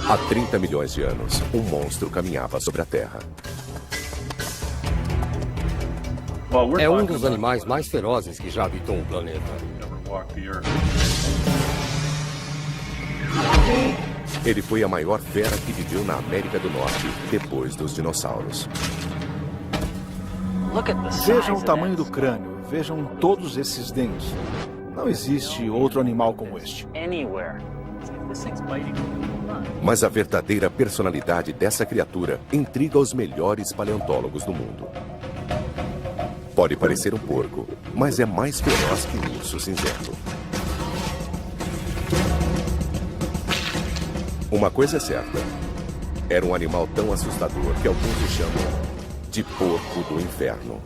Há 30 milhões de anos, um monstro caminhava sobre a Terra. É um dos animais mais ferozes que já habitou o planeta. Ele foi a maior fera que viveu na América do Norte, depois dos dinossauros. Vejam o tamanho do crânio, vejam todos esses dentes. Não existe outro animal como este. Mas a verdadeira personalidade dessa criatura intriga os melhores paleontólogos do mundo. Pode parecer um porco, mas é mais feroz que um urso cinzento. Uma coisa é certa. Era um animal tão assustador que alguns o chamam de porco do inferno.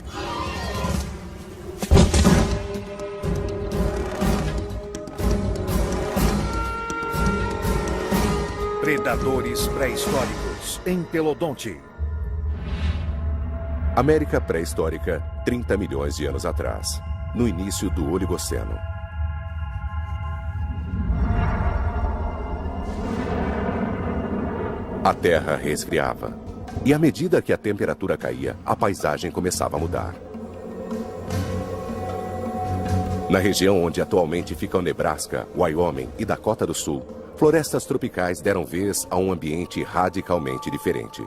Predadores pré-históricos, Entelodonte. América pré-histórica, 30 milhões de anos atrás, no início do Oligoceno. A Terra resfriava, e à medida que a temperatura caía, a paisagem começava a mudar. Na região onde atualmente ficam Nebraska, Wyoming e Dakota do Sul, florestas tropicais deram vez a um ambiente radicalmente diferente.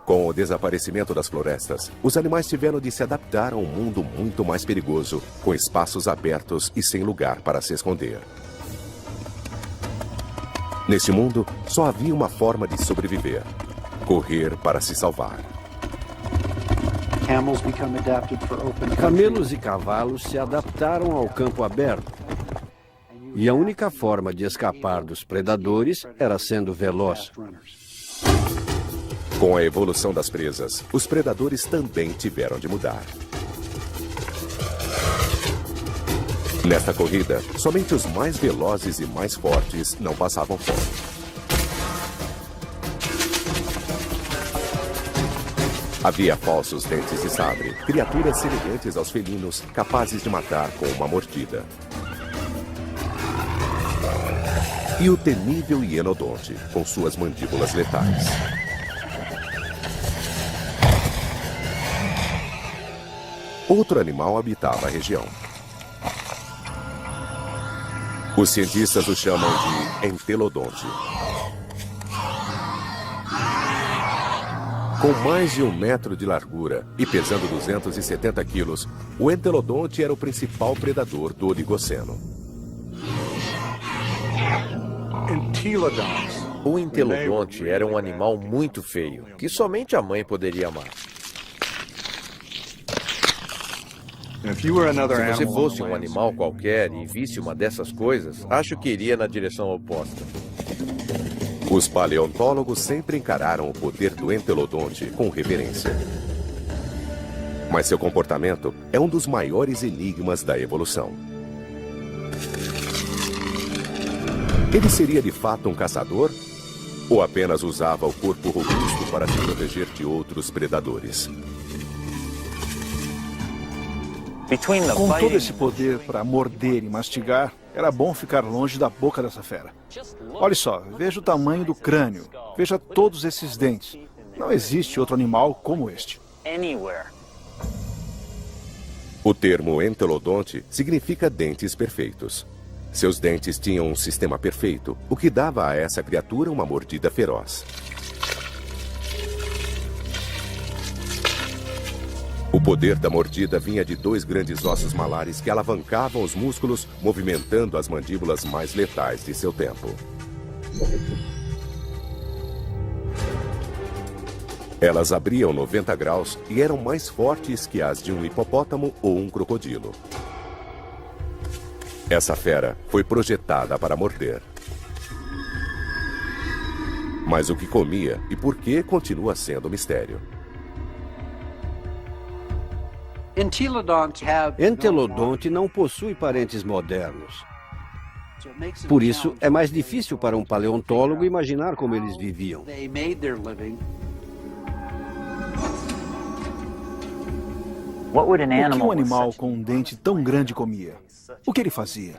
Com o desaparecimento das florestas, os animais tiveram de se adaptar a um mundo muito mais perigoso, com espaços abertos e sem lugar para se esconder. Nesse mundo, só havia uma forma de sobreviver: correr para se salvar. Camelos e cavalos se adaptaram ao campo aberto. E a única forma de escapar dos predadores era sendo veloz. Com a evolução das presas, os predadores também tiveram de mudar. Nesta corrida, somente os mais velozes e mais fortes não passavam fome. Havia falsos dentes de sabre, criaturas semelhantes aos felinos, capazes de matar com uma mordida. E o temível hienodonte, com suas mandíbulas letais. Outro animal habitava a região. Os cientistas o chamam de entelodonte. Com mais de 1 metro de largura e pesando 270 quilos, o entelodonte era o principal predador do Oligoceno. O entelodonte era um animal muito feio, que somente a mãe poderia amar. Se você fosse um animal qualquer e visse uma dessas coisas, acho que iria na direção oposta. Os paleontólogos sempre encararam o poder do entelodonte com reverência. Mas seu comportamento é um dos maiores enigmas da evolução. Ele seria de fato um caçador? Ou apenas usava o corpo robusto para se proteger de outros predadores? Com todo esse poder para morder e mastigar, era bom ficar longe da boca dessa fera. Olhe só, veja o tamanho do crânio, veja todos esses dentes. Não existe outro animal como este. O termo entelodonte significa dentes perfeitos. Seus dentes tinham um sistema perfeito, o que dava a essa criatura uma mordida feroz. O poder da mordida vinha de 2 grandes ossos malares que alavancavam os músculos, movimentando as mandíbulas mais letais de seu tempo. Elas abriam 90 graus e eram mais fortes que as de um hipopótamo ou um crocodilo. Essa fera foi projetada para morder. Mas o que comia e por que continua sendo um mistério. Entelodonte não possui parentes modernos. Por isso, é mais difícil para um paleontólogo imaginar como eles viviam. O que um animal com um dente tão grande comia? O que ele fazia?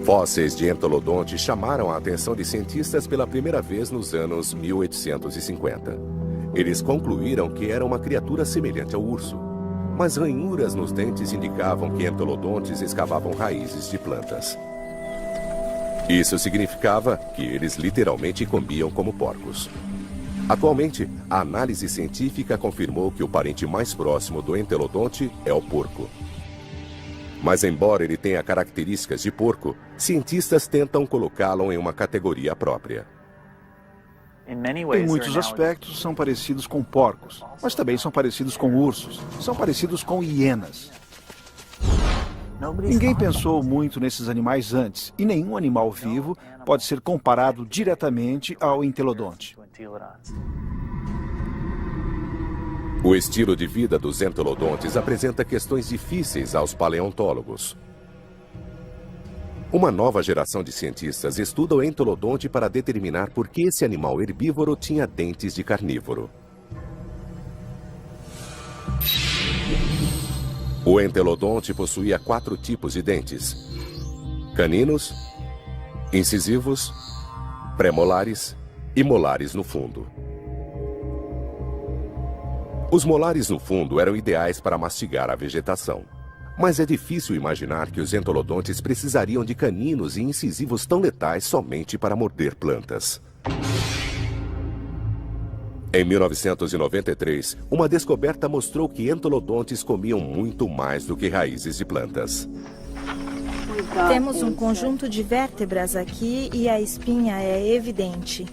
Fósseis de entolodonte chamaram a atenção de cientistas pela primeira vez nos anos 1850. Eles concluíram que era uma criatura semelhante ao urso, mas ranhuras nos dentes indicavam que entolodontes escavavam raízes de plantas. Isso significava que eles literalmente comiam como porcos. Atualmente, a análise científica confirmou que o parente mais próximo do entelodonte é o porco. Mas embora ele tenha características de porco, cientistas tentam colocá-lo em uma categoria própria. Em muitos aspectos, são parecidos com porcos, mas também são parecidos com ursos, são parecidos com hienas. Ninguém pensou muito nesses animais antes, e nenhum animal vivo pode ser comparado diretamente ao entelodonte. O estilo de vida dos entelodontes apresenta questões difíceis aos paleontólogos. Uma nova geração de cientistas estuda o entelodonte para determinar por que esse animal herbívoro tinha dentes de carnívoro. O entelodonte possuía 4 tipos de dentes: caninos, incisivos, premolares e molares no fundo. Os molares no fundo eram ideais para mastigar a vegetação. Mas é difícil imaginar que os entolodontes precisariam de caninos e incisivos tão letais somente para morder plantas. Em 1993, uma descoberta mostrou que entolodontes comiam muito mais do que raízes de plantas. Temos um conjunto de vértebras aqui e a espinha é evidente.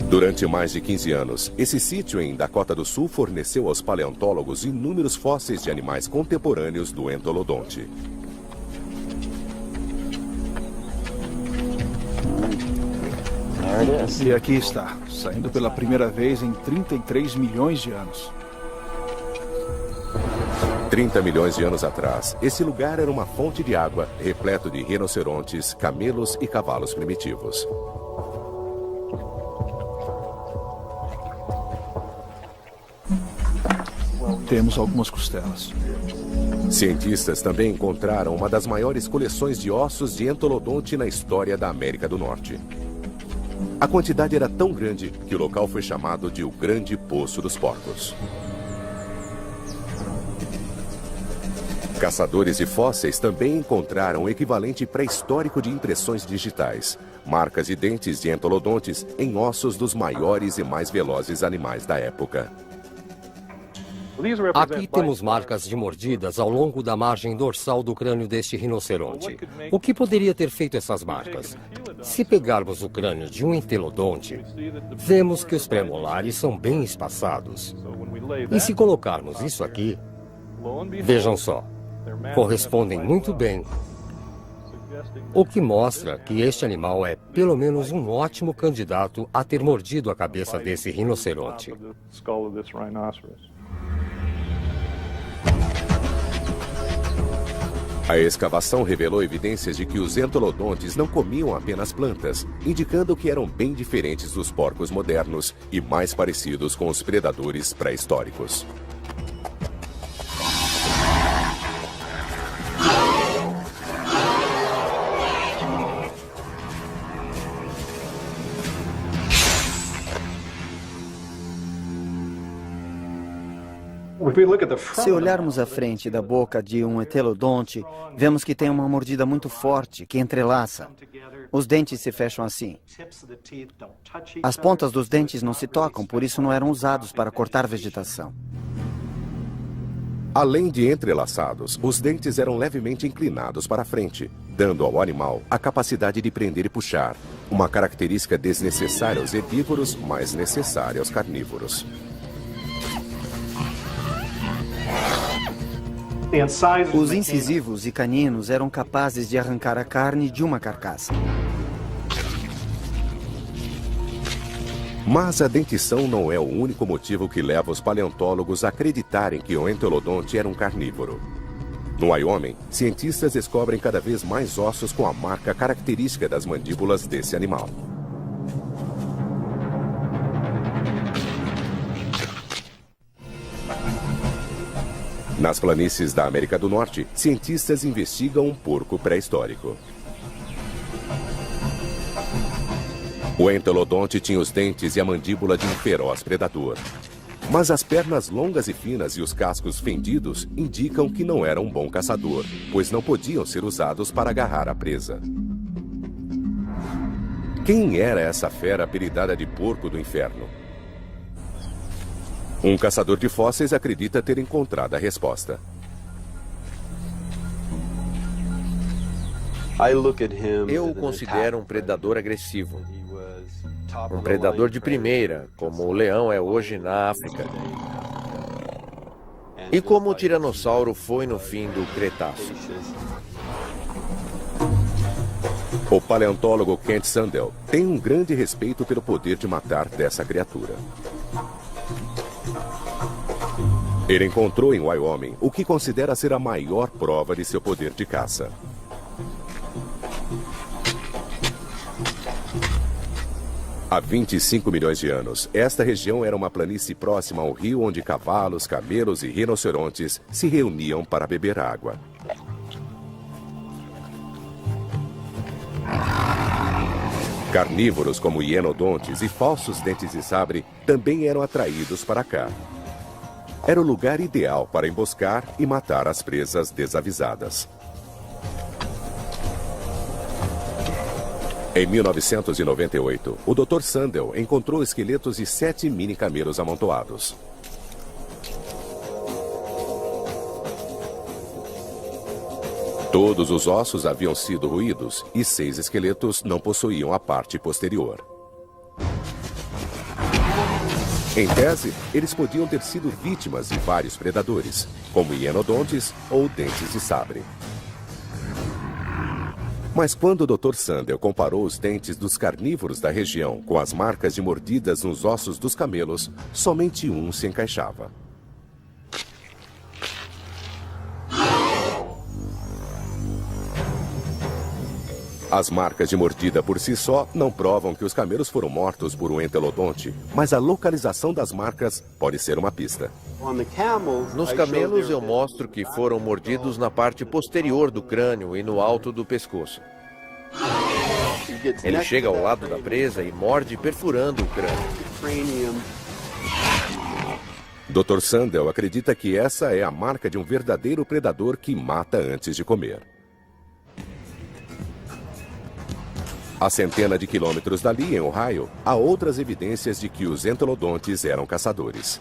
Durante mais de 15 anos, esse sítio em Dakota do Sul forneceu aos paleontólogos inúmeros fósseis de animais contemporâneos do entolodonte. E aqui está, saindo pela primeira vez em 33 milhões de anos. 30 milhões de anos atrás, esse lugar era uma fonte de água, repleto de rinocerontes, camelos e cavalos primitivos. Temos algumas costelas. Cientistas também encontraram uma das maiores coleções de ossos de entolodonte na história da América do Norte. A quantidade era tão grande que o local foi chamado de o Grande Poço dos Porcos. Caçadores de fósseis também encontraram o equivalente pré-histórico de impressões digitais, marcas de dentes de entolodontes em ossos dos maiores e mais velozes animais da época. Aqui temos marcas de mordidas ao longo da margem dorsal do crânio deste rinoceronte. O que poderia ter feito essas marcas? Se pegarmos o crânio de um entelodonte, vemos que os premolares são bem espaçados. E se colocarmos isso aqui, vejam só, correspondem muito bem. O que mostra que este animal é pelo menos um ótimo candidato a ter mordido a cabeça desse rinoceronte. A escavação revelou evidências de que os entolodontes não comiam apenas plantas, indicando que eram bem diferentes dos porcos modernos e mais parecidos com os predadores pré-históricos. Se olharmos à frente da boca de um entelodonte, vemos que tem uma mordida muito forte, que entrelaça. Os dentes se fecham assim. As pontas dos dentes não se tocam, por isso não eram usados para cortar vegetação. Além de entrelaçados, os dentes eram levemente inclinados para frente, dando ao animal a capacidade de prender e puxar, uma característica desnecessária aos herbívoros, mas necessária aos carnívoros. Os incisivos e caninos eram capazes de arrancar a carne de uma carcaça. Mas a dentição não é o único motivo que leva os paleontólogos a acreditarem que o entelodonte era um carnívoro. No Wyoming, cientistas descobrem cada vez mais ossos com a marca característica das mandíbulas desse animal. Nas planícies da América do Norte, cientistas investigam um porco pré-histórico. O entelodonte tinha os dentes e a mandíbula de um feroz predador. Mas as pernas longas e finas e os cascos fendidos indicam que não era um bom caçador, pois não podiam ser usados para agarrar a presa. Quem era essa fera apelidada de porco do inferno? Um caçador de fósseis acredita ter encontrado a resposta. Eu o considero um predador agressivo. Um predador de primeira, como o leão é hoje na África. E como o tiranossauro foi no fim do Cretáceo. O paleontólogo Kent Sandel tem um grande respeito pelo poder de matar dessa criatura. Ele encontrou em Wyoming o que considera ser a maior prova de seu poder de caça. Há 25 milhões de anos, esta região era uma planície próxima ao rio onde cavalos, camelos e rinocerontes se reuniam para beber água. Carnívoros como hienodontes e falsos dentes de sabre também eram atraídos para cá. Era o lugar ideal para emboscar e matar as presas desavisadas. Em 1998, o Dr. Sandel encontrou esqueletos de 7 mini-camelos amontoados. Todos os ossos haviam sido roídos e 6 esqueletos não possuíam a parte posterior. Em tese, eles podiam ter sido vítimas de vários predadores, como hienodontes ou dentes de sabre. Mas quando o Dr. Sandel comparou os dentes dos carnívoros da região com as marcas de mordidas nos ossos dos camelos, somente um se encaixava. As marcas de mordida por si só não provam que os camelos foram mortos por um entelodonte, mas a localização das marcas pode ser uma pista. Nos camelos eu mostro que foram mordidos na parte posterior do crânio e no alto do pescoço. Ele chega ao lado da presa e morde perfurando o crânio. Dr. Sandel acredita que essa é a marca de um verdadeiro predador que mata antes de comer. A centena de quilômetros dali, em Ohio, há outras evidências de que os entelodontes eram caçadores.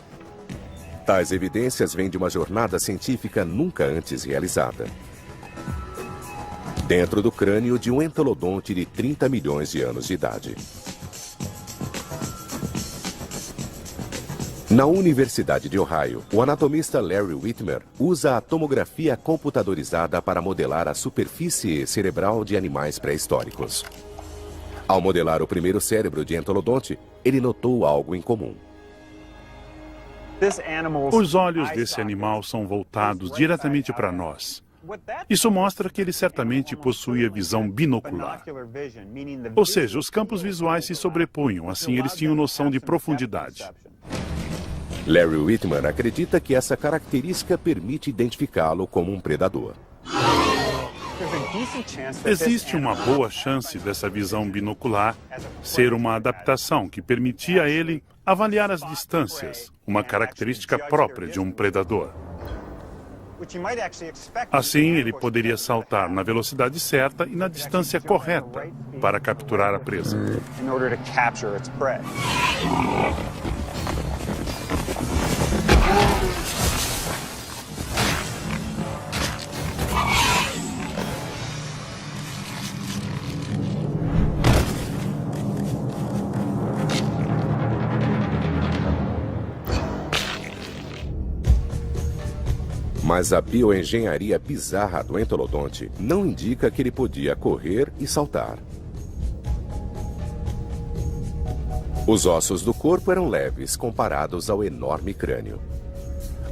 Tais evidências vêm de uma jornada científica nunca antes realizada. Dentro do crânio de um entelodonte de 30 milhões de anos de idade. Na Universidade de Ohio, o anatomista Larry Whitmer usa a tomografia computadorizada para modelar a superfície cerebral de animais pré-históricos. Ao modelar o primeiro cérebro de entelodonte, ele notou algo em comum. Os olhos desse animal são voltados diretamente para nós. Isso mostra que ele certamente possuía visão binocular. Ou seja, os campos visuais se sobrepunham, assim eles tinham noção de profundidade. Larry Whitmer acredita que essa característica permite identificá-lo como um predador. Existe uma boa chance dessa visão binocular ser uma adaptação que permitia a ele avaliar as distâncias, uma característica própria de um predador. Assim, ele poderia saltar na velocidade certa e na distância correta para capturar a presa. Mas a bioengenharia bizarra do entelodonte não indica que ele podia correr e saltar. Os ossos do corpo eram leves comparados ao enorme crânio.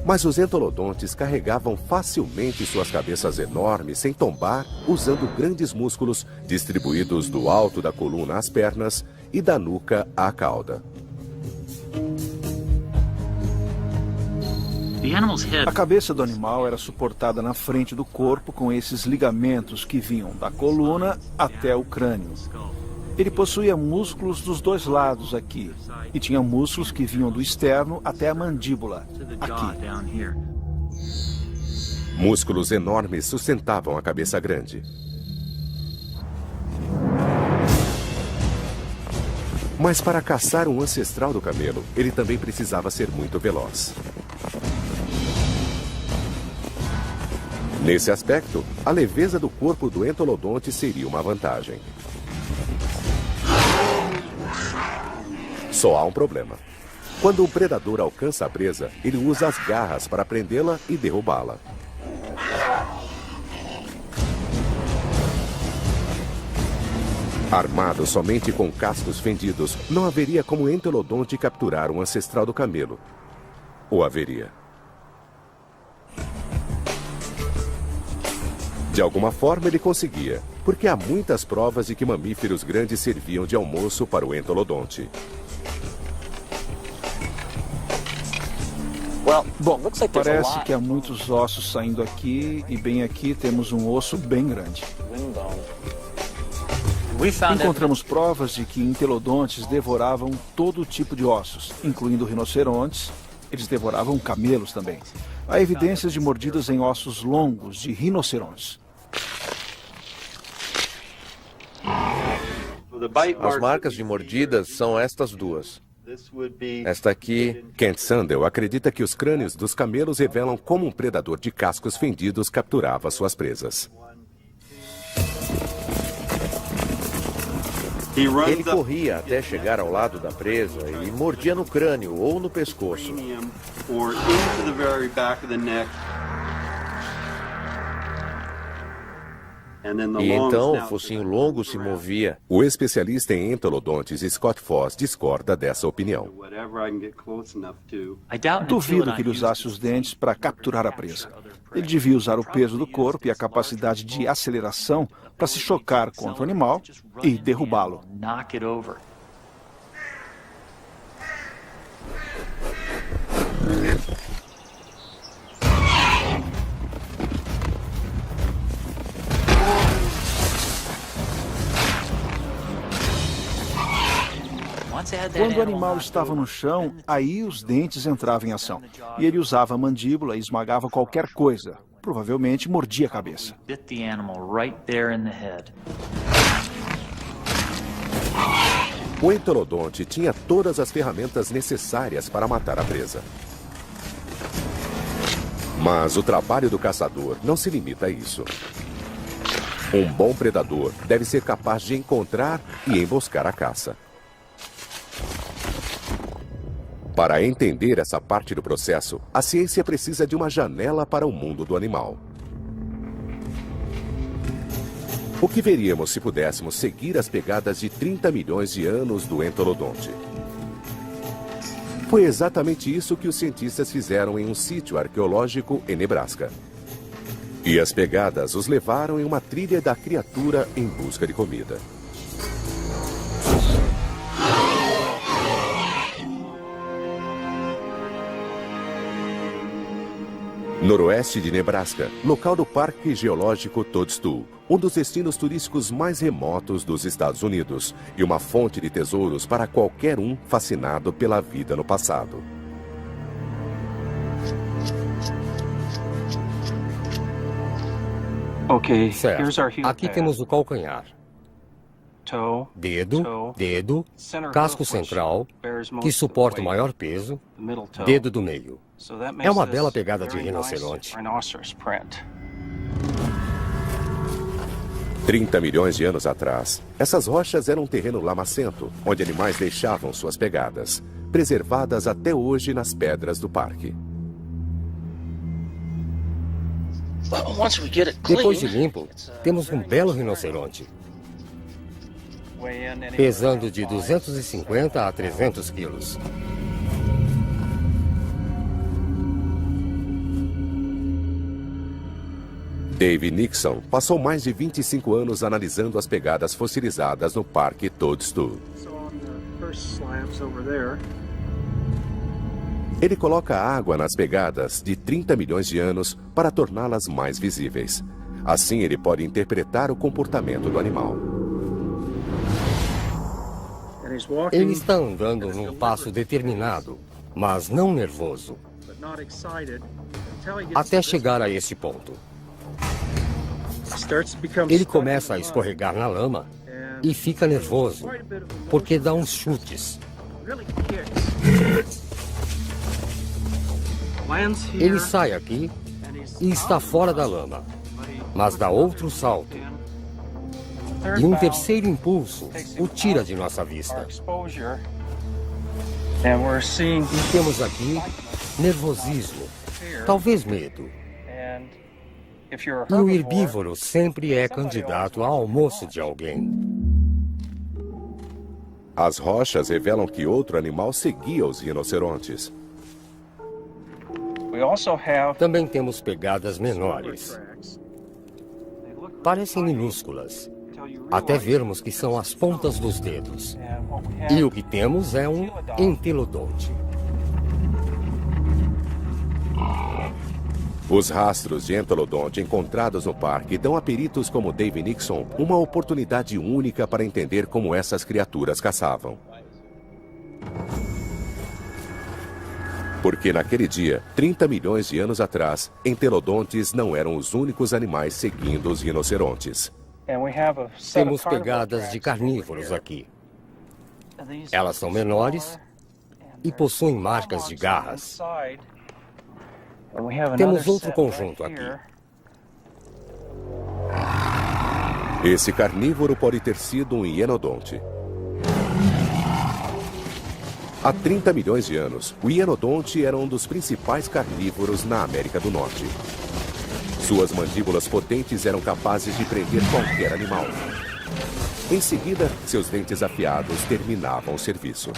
Mas os entelodontes carregavam facilmente suas cabeças enormes sem tombar, usando grandes músculos distribuídos do alto da coluna às pernas e da nuca à cauda. A cabeça do animal era suportada na frente do corpo com esses ligamentos que vinham da coluna até o crânio. Ele possuía músculos dos dois lados aqui e tinha músculos que vinham do externo até a mandíbula, aqui. Músculos enormes sustentavam a cabeça grande. Mas para caçar um ancestral do camelo, ele também precisava ser muito veloz. Nesse aspecto, a leveza do corpo do entolodonte seria uma vantagem. Só há um problema. Quando o predador alcança a presa, ele usa as garras para prendê-la e derrubá-la. Armado somente com cascos fendidos, não haveria como o entolodonte capturar um ancestral do camelo. Ou haveria? De alguma forma ele conseguia, porque há muitas provas de que mamíferos grandes serviam de almoço para o entolodonte. Bom, parece que há muitos ossos saindo aqui e bem aqui temos um osso bem grande. Encontramos provas de que entelodontes devoravam todo tipo de ossos, incluindo rinocerontes. Eles devoravam camelos também. Há evidências de mordidas em ossos longos de rinocerontes. As marcas de mordidas são estas duas. Esta aqui... Kent Sandel acredita que os crânios dos camelos revelam como um predador de cascos fendidos capturava suas presas. Ele corria até chegar ao lado da presa e mordia no crânio ou no pescoço. E então o focinho longo se movia. O especialista em entolodontes Scott Foss discorda dessa opinião. Duvido que ele usasse os dentes para capturar a presa. Ele devia usar o peso do corpo e a capacidade de aceleração para se chocar contra o animal e derrubá-lo. Quando o animal estava no chão, aí os dentes entravam em ação. E ele usava a mandíbula e esmagava qualquer coisa. Provavelmente mordia a cabeça. O entolodonte tinha todas as ferramentas necessárias para matar a presa. Mas o trabalho do caçador não se limita a isso. Um bom predador deve ser capaz de encontrar e emboscar a caça. Para entender essa parte do processo, a ciência precisa de uma janela para o mundo do animal. O que veríamos se pudéssemos seguir as pegadas de 30 milhões de anos do entolodonte? Foi exatamente isso que os cientistas fizeram em um sítio arqueológico em Nebraska. E as pegadas os levaram em uma trilha da criatura em busca de comida. Noroeste de Nebraska, local do Parque Geológico Toadstool, um dos destinos turísticos mais remotos dos Estados Unidos e uma fonte de tesouros para qualquer um fascinado pela vida no passado. Certo. Aqui temos o calcanhar. Dedo, casco central, que suporta o maior peso, dedo do meio. É uma bela pegada de rinoceronte. 30 milhões de anos atrás, essas rochas eram um terreno lamacento, onde animais deixavam suas pegadas, preservadas até hoje nas pedras do parque. Depois de limpo, temos um belo rinoceronte, pesando de 250 a 300 quilos. Dave Nixon passou mais de 25 anos analisando as pegadas fossilizadas no Parque Toadstool. Ele coloca água nas pegadas de 30 milhões de anos para torná-las mais visíveis. Assim, ele pode interpretar o comportamento do animal. Ele está andando num passo determinado, mas não nervoso, até chegar a esse ponto. Ele começa a escorregar na lama e fica nervoso, porque dá uns chutes. Ele sai aqui e está fora da lama, mas dá outro salto. E um terceiro impulso o tira de nossa vista. E temos aqui nervosismo, talvez medo. E o herbívoro sempre é candidato a almoço de alguém. As rochas revelam que outro animal seguia os rinocerontes. Também temos pegadas menores. Parecem minúsculas, até vermos que são as pontas dos dedos. E o que temos é um entelodonte. Os rastros de entelodonte encontrados no parque dão a peritos como Dave Nixon uma oportunidade única para entender como essas criaturas caçavam. Porque naquele dia, 30 milhões de anos atrás, entelodontes não eram os únicos animais seguindo os rinocerontes. Temos pegadas de carnívoros aqui. Elas são menores e possuem marcas de garras. Temos outro conjunto aqui. Esse carnívoro pode ter sido um hienodonte. Há 30 milhões de anos, o hienodonte era um dos principais carnívoros na América do Norte. Suas mandíbulas potentes eram capazes de prender qualquer animal. Em seguida, seus dentes afiados terminavam o serviço.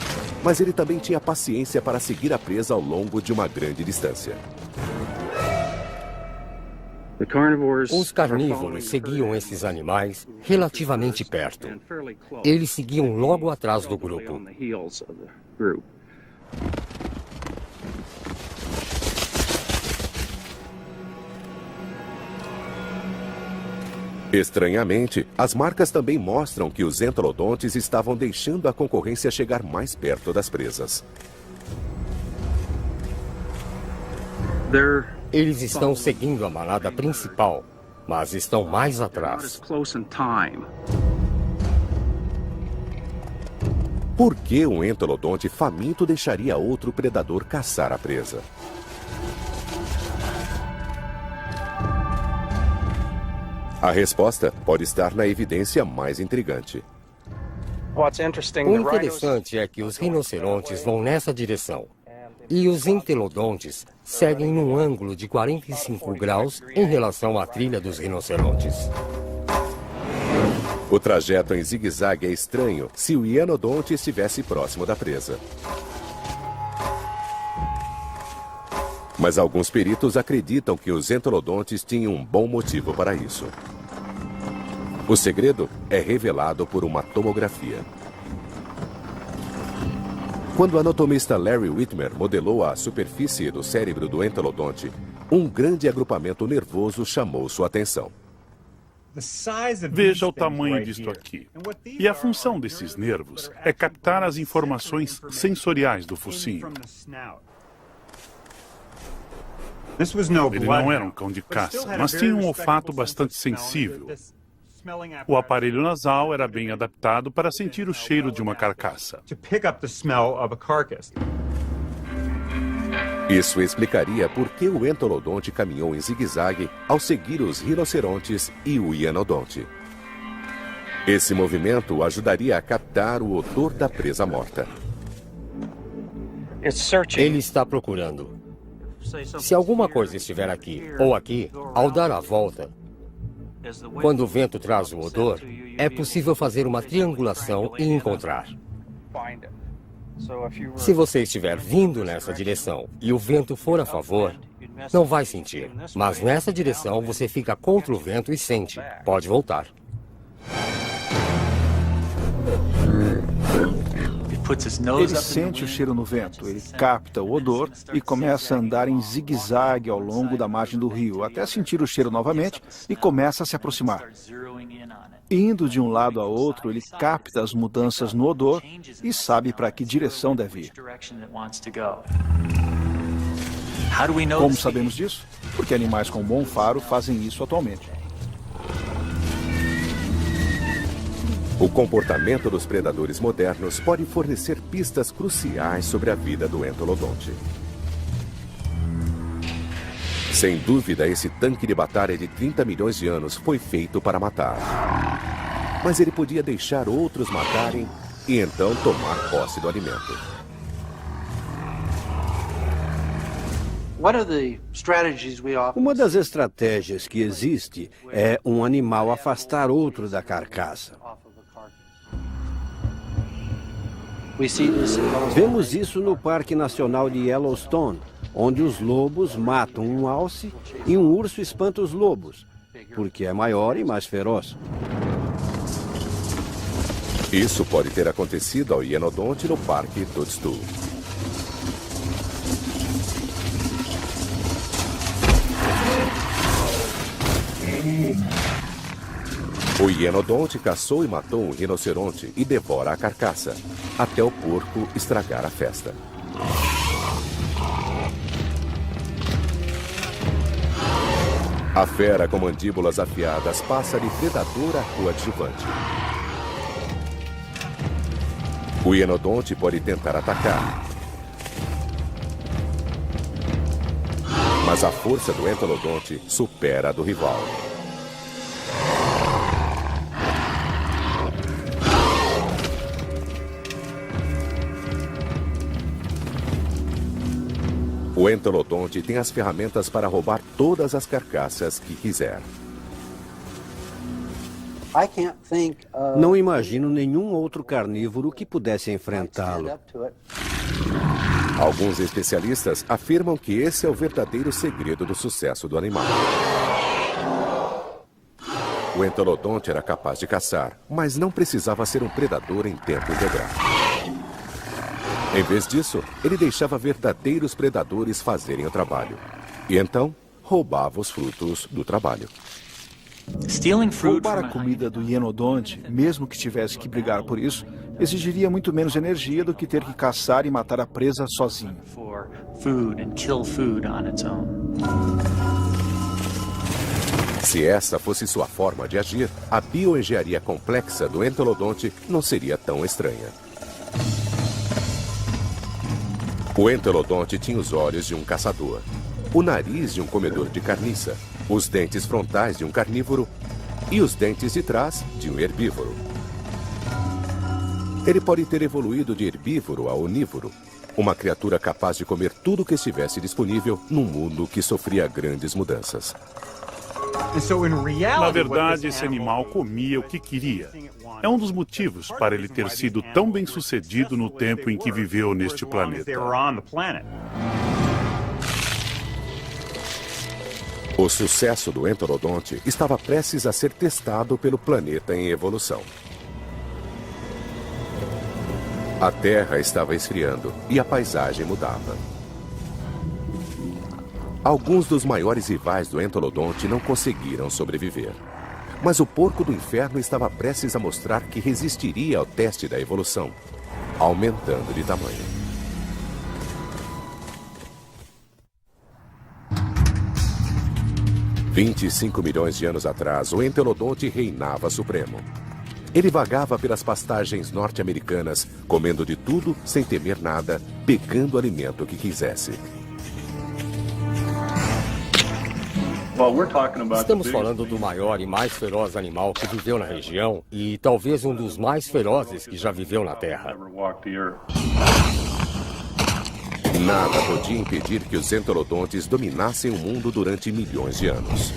Mas ele também tinha paciência para seguir a presa ao longo de uma grande distância. Os carnívoros seguiam esses animais relativamente perto. Eles seguiam logo atrás do grupo. Estranhamente, as marcas também mostram que os entelodontes estavam deixando a concorrência chegar mais perto das presas. Eles estão seguindo a manada principal, mas estão mais atrás. Por que um entelodonte faminto deixaria outro predador caçar a presa? A resposta pode estar na evidência mais intrigante. O interessante é que os rinocerontes vão nessa direção e os entelodontes seguem num ângulo de 45 graus em relação à trilha dos rinocerontes. O trajeto em zigue-zague é estranho se o hienodonte estivesse próximo da presa. Mas alguns peritos acreditam que os entelodontes tinham um bom motivo para isso. O segredo é revelado por uma tomografia. Quando o anatomista Larry Whitmer modelou a superfície do cérebro do entelodonte, um grande agrupamento nervoso chamou sua atenção. Veja o tamanho disto aqui. E a função desses nervos é captar as informações sensoriais do focinho. Ele não era um cão de caça, mas tinha um olfato bastante sensível. O aparelho nasal era bem adaptado para sentir o cheiro de uma carcaça. Isso explicaria por que o entelodonte caminhou em zigue-zague ao seguir os rinocerontes e o hienodonte. Esse movimento ajudaria a captar o odor da presa morta. Ele está procurando. Se alguma coisa estiver aqui ou aqui, ao dar a volta, quando o vento traz o odor, é possível fazer uma triangulação e encontrar. Se você estiver vindo nessa direção e o vento for a favor, não vai sentir. Mas nessa direção você fica contra o vento e sente. Pode voltar. Ele sente o cheiro no vento, ele capta o odor e começa a andar em zigue-zague ao longo da margem do rio, até sentir o cheiro novamente e começa a se aproximar. Indo de um lado a outro, ele capta as mudanças no odor e sabe para que direção deve ir. Como sabemos disso? Porque animais com bom faro fazem isso atualmente. O comportamento dos predadores modernos pode fornecer pistas cruciais sobre a vida do entolodonte. Sem dúvida, esse tanque de batalha de 30 milhões de anos foi feito para matar. Mas ele podia deixar outros matarem e então tomar posse do alimento. Uma das estratégias que existe é um animal afastar outro da carcaça. Vemos isso no Parque Nacional de Yellowstone, onde os lobos matam um alce e um urso espanta os lobos, porque é maior e mais feroz. Isso pode ter acontecido ao hienodonte no Parque Toadstool. O hienodonte caçou e matou um rinoceronte e devora a carcaça, até o porco estragar a festa. A fera com mandíbulas afiadas passa de predador a coadjuvante. O hienodonte pode tentar atacar, mas a força do entolodonte supera a do rival. O entolodonte tem as ferramentas para roubar todas as carcaças que quiser. Não imagino nenhum outro carnívoro que pudesse enfrentá-lo. Alguns especialistas afirmam que esse é o verdadeiro segredo do sucesso do animal. O entolodonte era capaz de caçar, mas não precisava ser um predador em tempo integral. Em vez disso, ele deixava verdadeiros predadores fazerem o trabalho. E então, roubava os frutos do trabalho. Roubar a comida do hienodonte, mesmo que tivesse que brigar por isso, exigiria muito menos energia do que ter que caçar e matar a presa sozinho. Se essa fosse sua forma de agir, a bioengenharia complexa do entolodonte não seria tão estranha. O entolodonte tinha os olhos de um caçador, o nariz de um comedor de carniça, os dentes frontais de um carnívoro e os dentes de trás de um herbívoro. Ele pode ter evoluído de herbívoro a onívoro, uma criatura capaz de comer tudo que estivesse disponível num mundo que sofria grandes mudanças. Na verdade, esse animal comia o que queria. É um dos motivos para ele ter sido tão bem-sucedido no tempo em que viveu neste planeta. O sucesso do entolodonte estava prestes a ser testado pelo planeta em evolução. A Terra estava esfriando e a paisagem mudava. Alguns dos maiores rivais do entolodonte não conseguiram sobreviver. Mas o porco do inferno estava prestes a mostrar que resistiria ao teste da evolução, aumentando de tamanho. $25 milhões de anos atrás, o entolodonte reinava supremo. Ele vagava pelas pastagens norte-americanas, comendo de tudo sem temer nada, pegando o alimento que quisesse. Estamos falando do maior e mais feroz animal que viveu na região e talvez um dos mais ferozes que já viveu na Terra. Nada podia impedir que os entolodontes dominassem o mundo durante milhões de anos.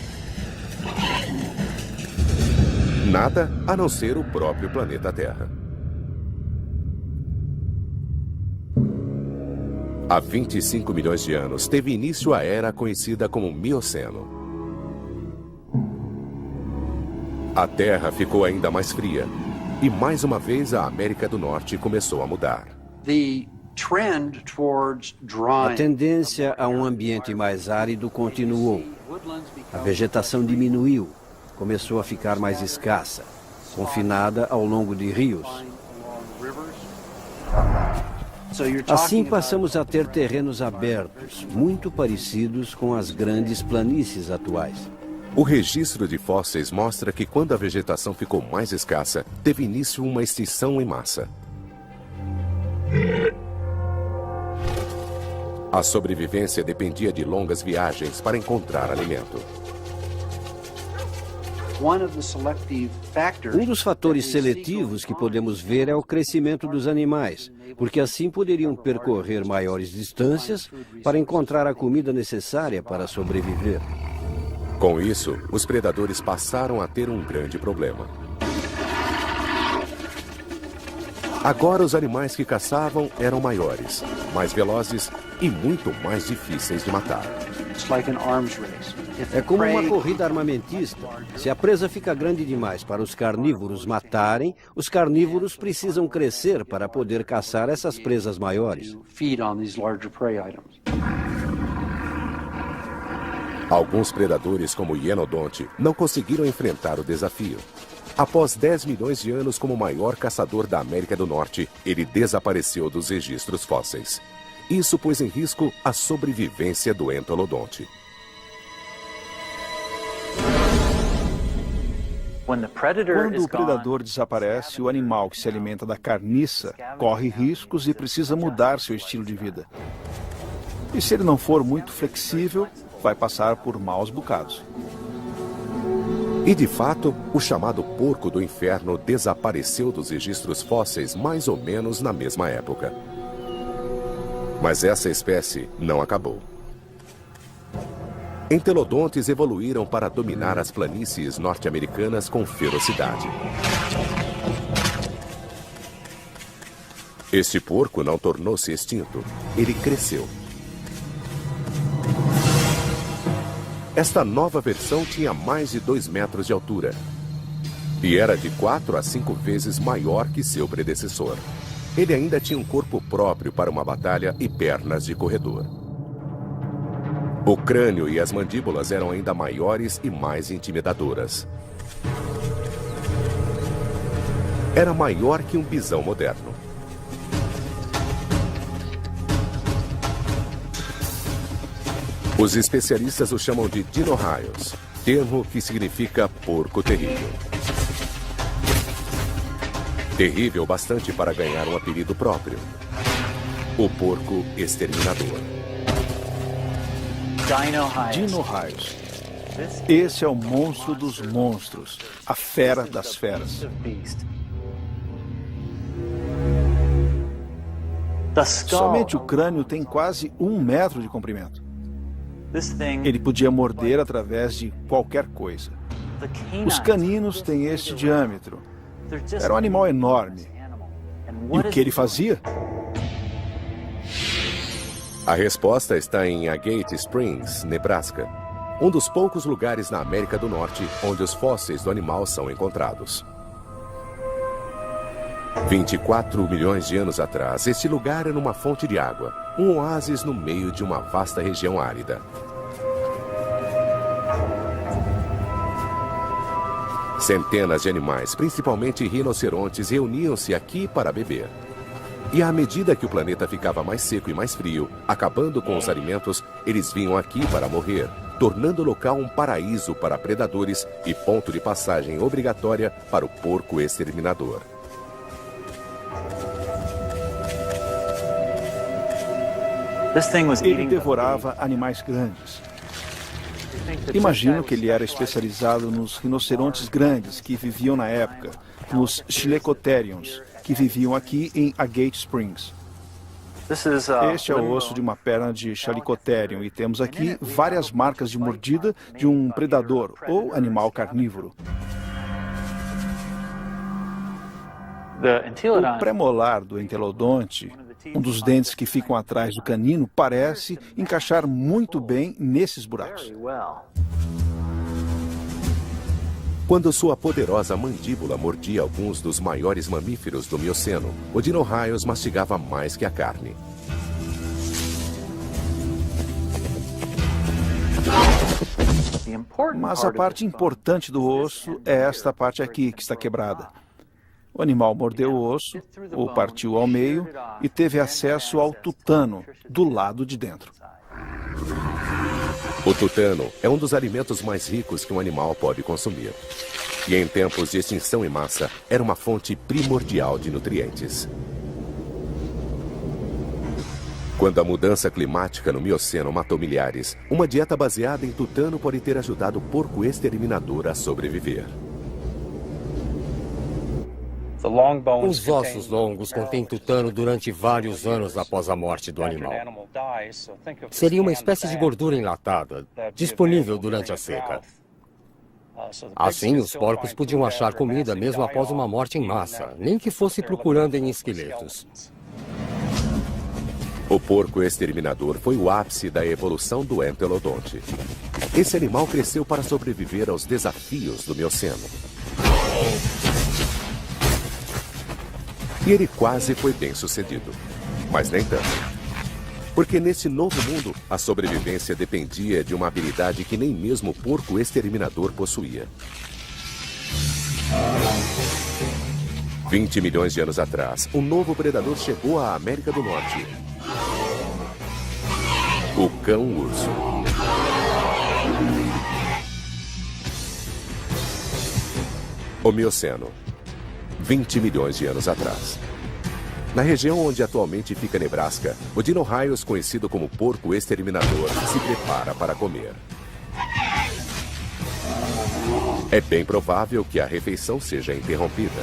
Nada a não ser o próprio planeta Terra. Há 25 milhões de anos, teve início a era conhecida como Mioceno. A Terra ficou ainda mais fria, e mais uma vez a América do Norte começou a mudar. A tendência a um ambiente mais árido continuou. A vegetação diminuiu, começou a ficar mais escassa, confinada ao longo de rios. Assim passamos a ter terrenos abertos, muito parecidos com as grandes planícies atuais. O registro de fósseis mostra que quando a vegetação ficou mais escassa, teve início uma extinção em massa. A sobrevivência dependia de longas viagens para encontrar alimento. Um dos fatores seletivos que podemos ver é o crescimento dos animais, porque assim poderiam percorrer maiores distâncias para encontrar a comida necessária para sobreviver. Com isso, os predadores passaram a ter um grande problema. Agora os animais que caçavam eram maiores, mais velozes e muito mais difíceis de matar. É como uma corrida armamentista. Se a presa fica grande demais para os carnívoros matarem, os carnívoros precisam crescer para poder caçar essas presas maiores. Alguns predadores, como o hienodonte, não conseguiram enfrentar o desafio. Após 10 milhões de anos como o maior caçador da América do Norte, ele desapareceu dos registros fósseis. Isso pôs em risco a sobrevivência do entelodonte. Quando o predador desaparece, o animal que se alimenta da carniça corre riscos e precisa mudar seu estilo de vida. E se ele não for muito flexível, vai passar por maus bocados. E de fato, o chamado porco do inferno desapareceu dos registros fósseis mais ou menos na mesma época. Mas essa espécie não acabou. Entelodontes evoluíram para dominar as planícies norte-americanas com ferocidade. Este porco não tornou-se extinto, ele cresceu. Esta nova versão tinha mais de 2 metros de altura e era de 4 a 5 vezes maior que seu predecessor. Ele ainda tinha um corpo próprio para uma batalha e pernas de corredor. O crânio e as mandíbulas eram ainda maiores e mais intimidadoras. Era maior que um bisão moderno. Os especialistas o chamam de dinosaurios, termo que significa porco terrível. Terrível bastante para ganhar um apelido próprio: o porco exterminador. Dino-raios. Esse é o monstro dos monstros, a fera das feras. Somente o crânio tem quase 1 metro de comprimento. Ele podia morder através de qualquer coisa. Os caninos têm este diâmetro. Era um animal enorme. E o que ele fazia? A resposta está em Agate Springs, Nebraska, um dos poucos lugares na América do Norte onde os fósseis do animal são encontrados. 24 milhões de anos atrás, este lugar era uma fonte de água, um oásis no meio de uma vasta região árida. Centenas de animais, principalmente rinocerontes, reuniam-se aqui para beber. E à medida que o planeta ficava mais seco e mais frio, acabando com os alimentos, eles vinham aqui para morrer, tornando o local um paraíso para predadores e ponto de passagem obrigatória para o porco exterminador. Ele devorava animais grandes. Imagino que ele era especializado nos rinocerontes grandes que viviam na época, nos Chilicotheriums, que viviam aqui em Agate Springs. Este é o osso de uma perna de Chalicotherium e temos aqui várias marcas de mordida de um predador ou animal carnívoro. O premolar do entelodonte, um dos dentes que ficam atrás do canino, parece encaixar muito bem nesses buracos. Quando sua poderosa mandíbula mordia alguns dos maiores mamíferos do Mioceno, o Dino-Raios mastigava mais que a carne. Mas a parte importante do osso é esta parte aqui, que está quebrada. O animal mordeu o osso, o partiu ao meio e teve acesso ao tutano, do lado de dentro. O tutano é um dos alimentos mais ricos que um animal pode consumir. E em tempos de extinção em massa, era uma fonte primordial de nutrientes. Quando a mudança climática no Mioceno matou milhares, uma dieta baseada em tutano pode ter ajudado o porco exterminador a sobreviver. Os ossos longos contêm tutano durante vários anos após a morte do animal. Seria uma espécie de gordura enlatada, disponível durante a seca. Assim, os porcos podiam achar comida mesmo após uma morte em massa, nem que fosse procurando em esqueletos. O porco exterminador foi o ápice da evolução do entelodonte. Esse animal cresceu para sobreviver aos desafios do Mioceno. E ele quase foi bem sucedido, mas nem tanto. Porque nesse novo mundo, a sobrevivência dependia de uma habilidade que nem mesmo o porco exterminador possuía. 20 milhões de anos atrás, um novo predador chegou à América do Norte. O cão-urso. O Mioceno. 20 milhões de anos atrás. Na região onde atualmente fica Nebraska, o Dino-Raios, conhecido como porco exterminador, se prepara para comer. É bem provável que a refeição seja interrompida.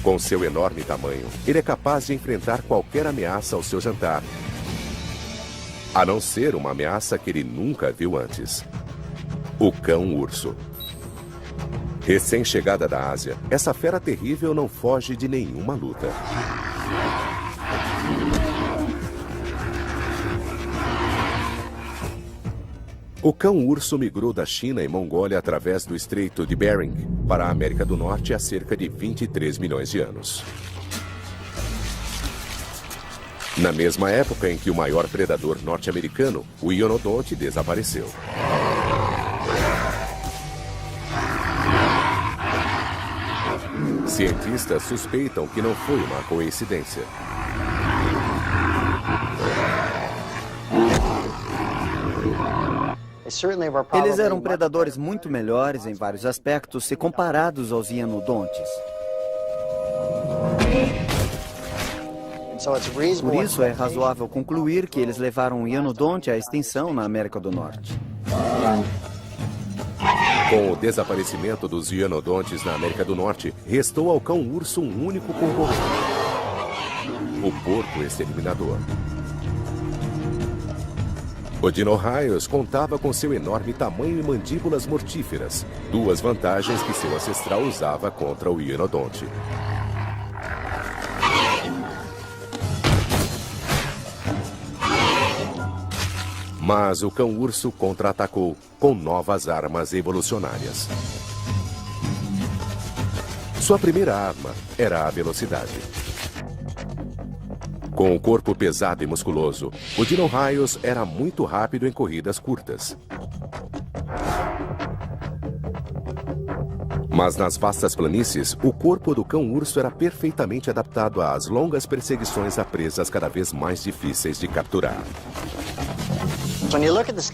Com seu enorme tamanho, ele é capaz de enfrentar qualquer ameaça ao seu jantar. A não ser uma ameaça que ele nunca viu antes. O cão-urso. Recém-chegada da Ásia, essa fera terrível não foge de nenhuma luta. O cão-urso migrou da China e Mongólia através do Estreito de Bering para a América do Norte há cerca de 23 milhões de anos. Na mesma época em que o maior predador norte-americano, o Ionodonte, desapareceu. Cientistas suspeitam que não foi uma coincidência. Eles eram predadores muito melhores em vários aspectos se comparados aos Ionodontes. Por isso é razoável concluir que eles levaram o Ionodonte à extinção na América do Norte. Com o desaparecimento dos Ionodontes na América do Norte, restou ao cão-urso um único concorrente: o porco exterminador. O Dino-Raios contava com seu enorme tamanho e mandíbulas mortíferas, duas vantagens que seu ancestral usava contra o Ionodonte. Mas o cão-urso contra-atacou com novas armas evolucionárias. Sua primeira arma era a velocidade. Com o corpo pesado e musculoso, o Dino-Raios era muito rápido em corridas curtas. Mas nas vastas planícies, o corpo do cão-urso era perfeitamente adaptado às longas perseguições a presas cada vez mais difíceis de capturar.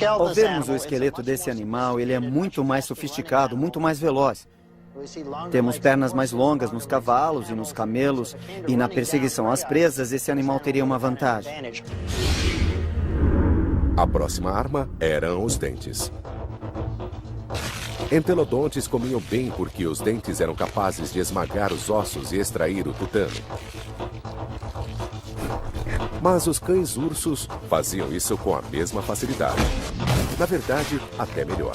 Ao vermos o esqueleto desse animal, ele é muito mais sofisticado, muito mais veloz. Temos pernas mais longas nos cavalos e nos camelos, e na perseguição às presas, esse animal teria uma vantagem. A próxima arma eram os dentes. Entelodontes comiam bem porque os dentes eram capazes de esmagar os ossos e extrair o tutano. Mas os cães-ursos faziam isso com a mesma facilidade. Na verdade, até melhor.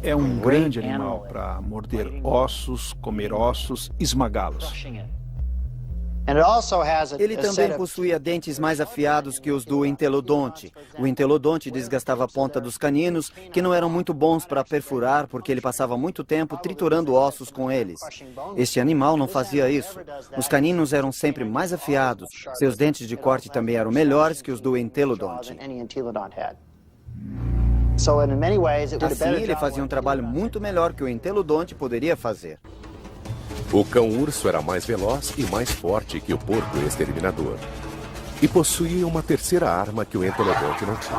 É um grande animal para morder ossos, comer ossos, esmagá-los. Ele também possuía dentes mais afiados que os do entelodonte. O entelodonte desgastava a ponta dos caninos, que não eram muito bons para perfurar, porque ele passava muito tempo triturando ossos com eles. Este animal não fazia isso. Os caninos eram sempre mais afiados. Seus dentes de corte também eram melhores que os do entelodonte. Assim, ele fazia um trabalho muito melhor que o entelodonte poderia fazer. O cão-urso era mais veloz e mais forte que o porco exterminador. E possuía uma terceira arma que o entelodonte não tinha.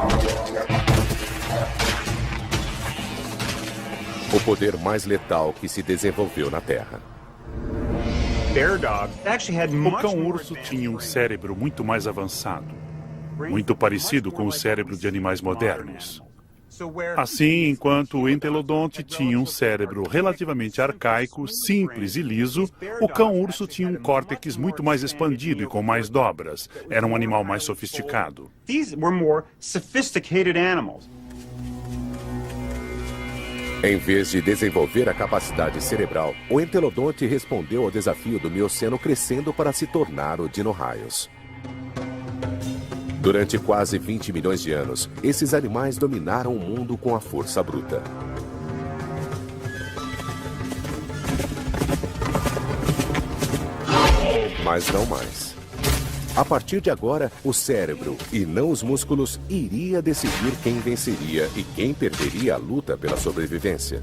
O poder mais letal que se desenvolveu na Terra. O cão-urso tinha um cérebro muito mais avançado, muito parecido com o cérebro de animais modernos. Assim, enquanto o entelodonte tinha um cérebro relativamente arcaico, simples e liso, o cão-urso tinha um córtex muito mais expandido e com mais dobras. Era um animal mais sofisticado. Em vez de desenvolver a capacidade cerebral, o entelodonte respondeu ao desafio do Mioceno crescendo para se tornar o Dino-Raios. Durante quase 20 milhões de anos, esses animais dominaram o mundo com a força bruta. Mas não mais. A partir de agora, o cérebro, e não os músculos, iria decidir quem venceria e quem perderia a luta pela sobrevivência.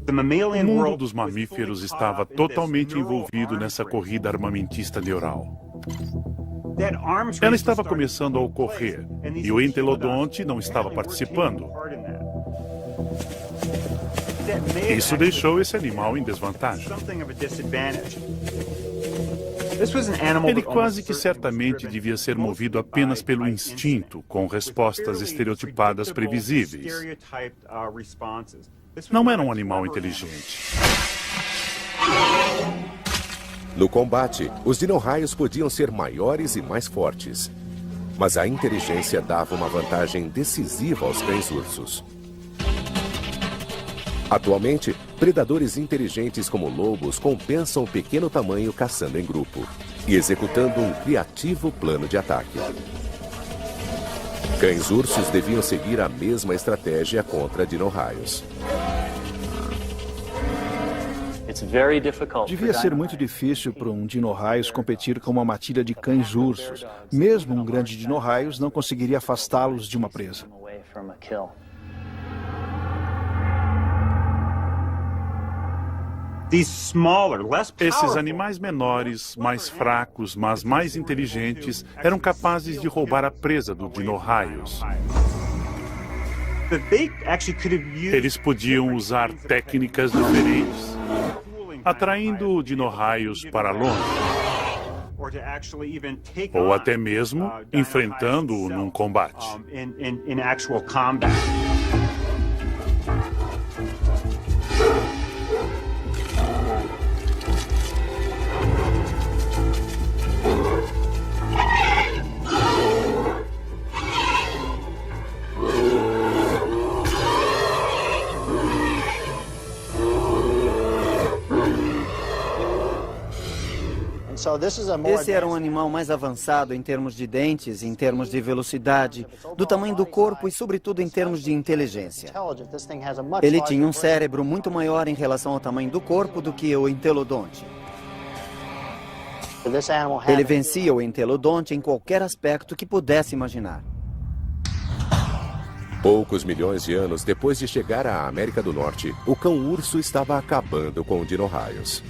O mundo dos mamíferos estava totalmente envolvido nessa corrida armamentista neural. Ela estava começando a ocorrer, e o entelodonte não estava participando. Isso deixou esse animal em desvantagem. Ele quase que certamente devia ser movido apenas pelo instinto, com respostas estereotipadas previsíveis. Não era um animal inteligente. No combate, os Dino-Raios podiam ser maiores e mais fortes. Mas a inteligência dava uma vantagem decisiva aos cães-ursos. Atualmente, predadores inteligentes como lobos compensam o pequeno tamanho caçando em grupo e executando um criativo plano de ataque. Cães-ursos deviam seguir a mesma estratégia contra Dino-Raios. Devia ser muito difícil para um Dino-Raios competir com uma matilha de cães-ursos. Mesmo um grande Dino-Raios não conseguiria afastá-los de uma presa. Esses animais menores, mais fracos, mas mais inteligentes, eram capazes de roubar a presa do Dino-Raios. Eles podiam usar técnicas diferentes, atraindo o Dino-Raios para longe, ou até mesmo enfrentando-o num combate. Esse era um animal mais avançado em termos de dentes, em termos de velocidade, do tamanho do corpo e, sobretudo, em termos de inteligência. Ele tinha um cérebro muito maior em relação ao tamanho do corpo do que o entelodonte. Ele vencia o entelodonte em qualquer aspecto que pudesse imaginar. Poucos milhões de anos depois de chegar à América do Norte, o cão-urso estava acabando com o Dino-Raios.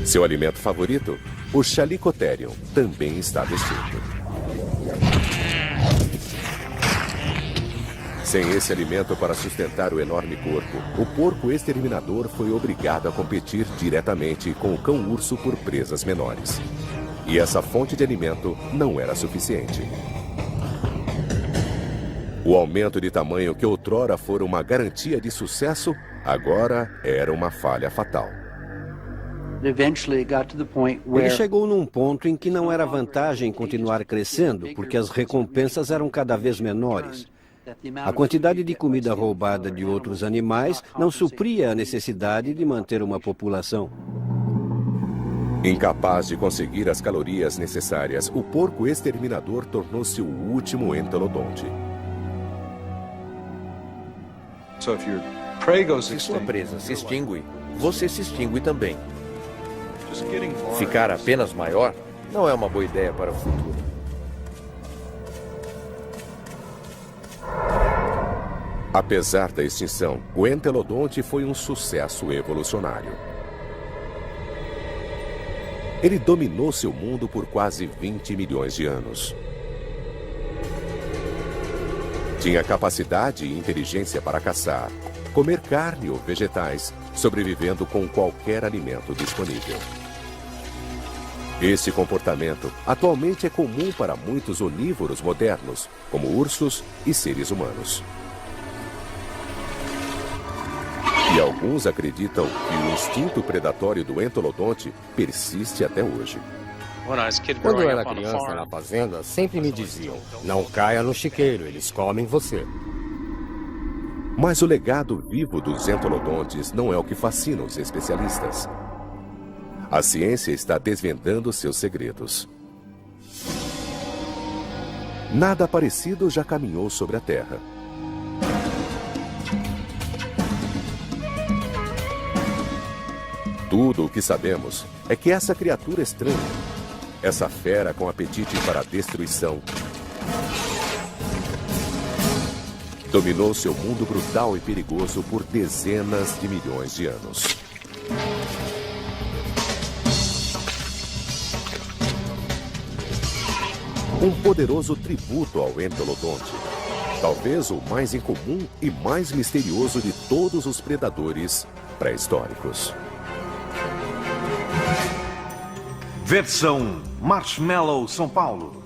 Seu alimento favorito, o Chalicotherium, também estava extinto. Sem esse alimento para sustentar o enorme corpo, o porco exterminador foi obrigado a competir diretamente com o cão-urso por presas menores. E essa fonte de alimento não era suficiente. O aumento de tamanho que outrora fora uma garantia de sucesso, agora era uma falha fatal. Ele chegou num ponto em que não era vantagem continuar crescendo, porque as recompensas eram cada vez menores. A quantidade de comida roubada de outros animais não supria a necessidade de manter uma população. Incapaz de conseguir as calorias necessárias, o porco exterminador tornou-se o último entelodonte. Se sua presa se extingue, você se extingue também. Ficar apenas maior não é uma boa ideia para o futuro. Apesar da extinção, o entelodonte foi um sucesso evolucionário. Ele dominou seu mundo por quase 20 milhões de anos. Tinha capacidade e inteligência para caçar, comer carne ou vegetais, sobrevivendo com qualquer alimento disponível. Esse comportamento atualmente é comum para muitos onívoros modernos, como ursos e seres humanos. E alguns acreditam que o instinto predatório do entelodonte persiste até hoje. Quando eu era criança na fazenda, sempre me diziam: não caia no chiqueiro, eles comem você. Mas o legado vivo dos entelodontes não é o que fascina os especialistas. A ciência está desvendando seus segredos. Nada parecido já caminhou sobre a Terra. Tudo o que sabemos é que essa criatura estranha, essa fera com apetite para a destruição, dominou seu mundo brutal e perigoso por dezenas de milhões de anos. Um poderoso tributo ao entelodonte, talvez o mais incomum e mais misterioso de todos os predadores pré-históricos. Versão Marshmallow São Paulo.